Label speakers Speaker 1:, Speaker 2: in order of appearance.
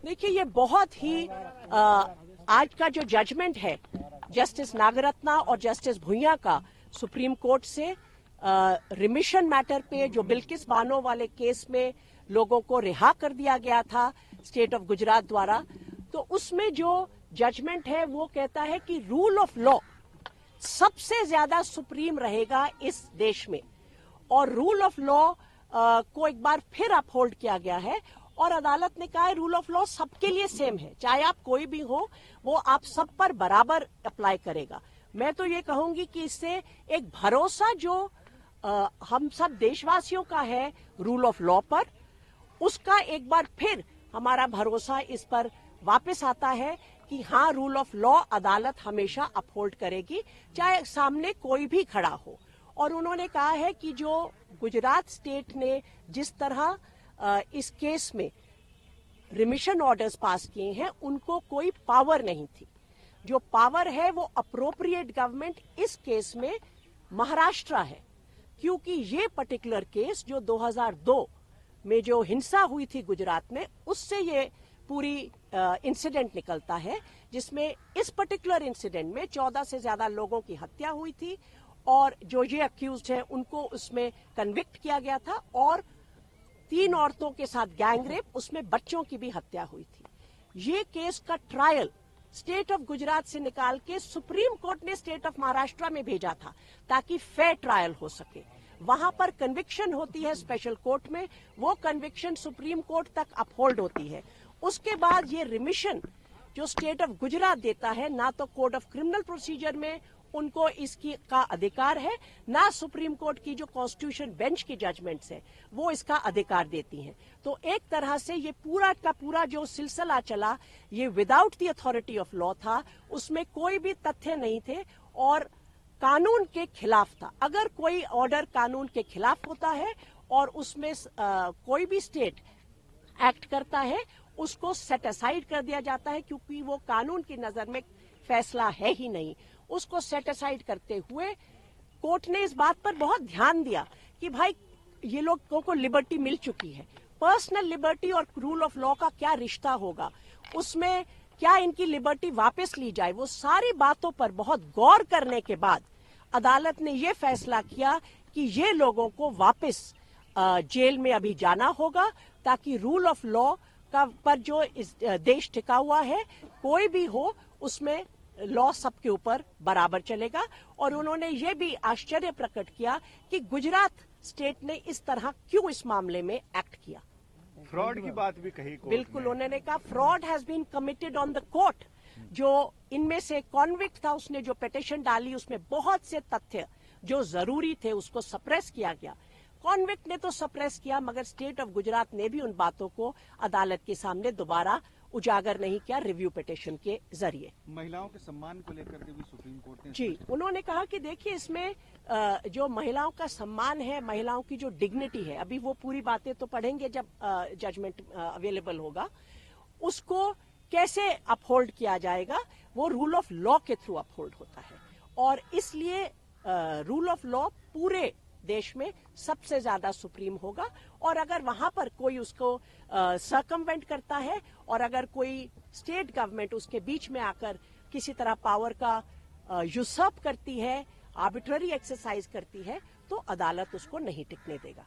Speaker 1: देखिए, ये बहुत ही आज का जो जजमेंट है जस्टिस नागरत्ना और जस्टिस भुइयां का सुप्रीम कोर्ट से रिमिशन मैटर पे जो बिल्किस बानो वाले केस में लोगों को रिहा कर दिया गया था स्टेट ऑफ गुजरात द्वारा, तो उसमें जो जजमेंट है वो कहता है कि रूल ऑफ लॉ सबसे ज्यादा सुप्रीम रहेगा इस देश में, और रूल ऑफ लॉ को एक बार फिर अपहोल्ड किया गया है। और अदालत ने कहा है रूल ऑफ लॉ सबके लिए सेम है, चाहे आप कोई भी हो, वो आप सब पर बराबर अप्लाई करेगा। मैं तो ये कहूंगी कि इससे एक भरोसा जो हम सब देशवासियों का है रूल ऑफ लॉ पर, उसका एक बार फिर हमारा भरोसा इस पर वापस आता है कि हाँ, रूल ऑफ लॉ अदालत हमेशा अपहोल्ड करेगी, चाहे सामने कोई भी खड़ा हो। और उन्होंने कहा है कि जो गुजरात स्टेट ने जिस तरह इस केस में रिमिशन ऑर्डर्स पास किए हैं, उनको कोई पावर नहीं थी। जो पावर है वो अप्रोप्रिएट गवर्नमेंट इस केस में महाराष्ट्र है, क्योंकि ये पर्टिकुलर केस जो 2002 में जो हिंसा हुई थी गुजरात में, उससे ये पूरी इंसिडेंट निकलता है, जिसमें इस पर्टिकुलर इंसिडेंट में 14 से ज्यादा लोगों की हत्या हुई थी और जो ये अक्यूज्ड हैं उनको उसमें कन्विक्ट किया गया था, और 3 औरतों के साथ गैंग रेप, उसमें बच्चों की भी हत्या हुई थी। ये केस का ट्रायल स्टेट ऑफ गुजरात से निकाल के सुप्रीम कोर्ट ने स्टेट ऑफ महाराष्ट्र में भेजा था ताकि फेयर ट्रायल हो सके। वहां पर कन्विक्शन होती है स्पेशल कोर्ट में, वो कन्विक्शन सुप्रीम कोर्ट तक अपहोल्ड होती है। उसके बाद ये रिमिशन जो स्टेट ऑफ गुजरात देता है, ना तो कोड ऑफ क्रिमिनल प्रोसीजर में उनको इसकी का अधिकार है, ना सुप्रीम कोर्ट की जो कॉन्स्टिट्यूशन बेंच की जजमेंट्स है वो इसका अधिकार देती हैं। तो एक तरह से ये पूरा का पूरा जो सिलसिला चला, ये without the authority of law था, उसमें कोई भी तथ्य नहीं थे और कानून के खिलाफ था। अगर कोई ऑर्डर कानून के खिलाफ होता है और उसमें कोई भी स्टेट एक्ट करता है, उसको सेट असाइड कर दिया जाता है, क्योंकि वो कानून की नजर में फैसला है ही नहीं। उसको सेट असाइड करते हुए कोर्ट ने इस बात पर बहुत ध्यान दिया कि भाई ये लोगों को लिबर्टी मिल चुकी है, पर्सनल लिबर्टी और रूल ऑफ लॉ का क्या रिश्ता होगा, उसमें क्या इनकी लिबर्टी वापस ली जाए। वो सारी बातों पर बहुत गौर करने के बाद अदालत ने ये फैसला किया कि ये लोगों को वापस जेल में अभी जाना होगा, ताकि रूल ऑफ लॉ का पर जो इस देश टिका हुआ है, कोई भी हो उसमें लॉ सबके ऊपर बराबर चलेगा। और उन्होंने ये भी आश्चर्य प्रकट किया कि गुजरात स्टेट ने इस तरह क्यों इस मामले में एक्ट किया।
Speaker 2: फ्रॉड की बात भी कही
Speaker 1: बिल्कुल, उन्होंने कहा fraud has been committed on the court. जो इनमें से कॉन्विक्ट था, उसने जो पिटीशन डाली उसमें बहुत से तथ्य जो जरूरी थे उसको सप्रेस किया गया। कॉन्विक्ट ने तो सप्रेस किया, मगर स्टेट ऑफ गुजरात ने भी उन बातों को अदालत के सामने दोबारा उजागर नहीं किया रिव्यू पिटीशन के जरिए।
Speaker 2: महिलाओं के सम्मान को लेकर के भी सुप्रीम कोर्ट ने
Speaker 1: जी, उन्होंने कहा कि देखिए, इसमें जो महिलाओं का सम्मान है, महिलाओं की जो डिग्निटी है, अभी वो पूरी बातें तो पढ़ेंगे जब जजमेंट अवेलेबल होगा, उसको कैसे अपहोल्ड किया जाएगा, वो रूल ऑफ लॉ के थ्रू अपहोल्ड होता है। और इसलिए रूल ऑफ लॉ पूरे देश में सबसे ज्यादा सुप्रीम होगा। और अगर वहां पर कोई उसको सर्कमवेंट करता है और अगर कोई स्टेट गवर्नमेंट उसके बीच में आकर किसी तरह पावर का यूसर्प करती है, आर्बिट्ररी एक्सरसाइज करती है, तो अदालत उसको नहीं टिकने देगा।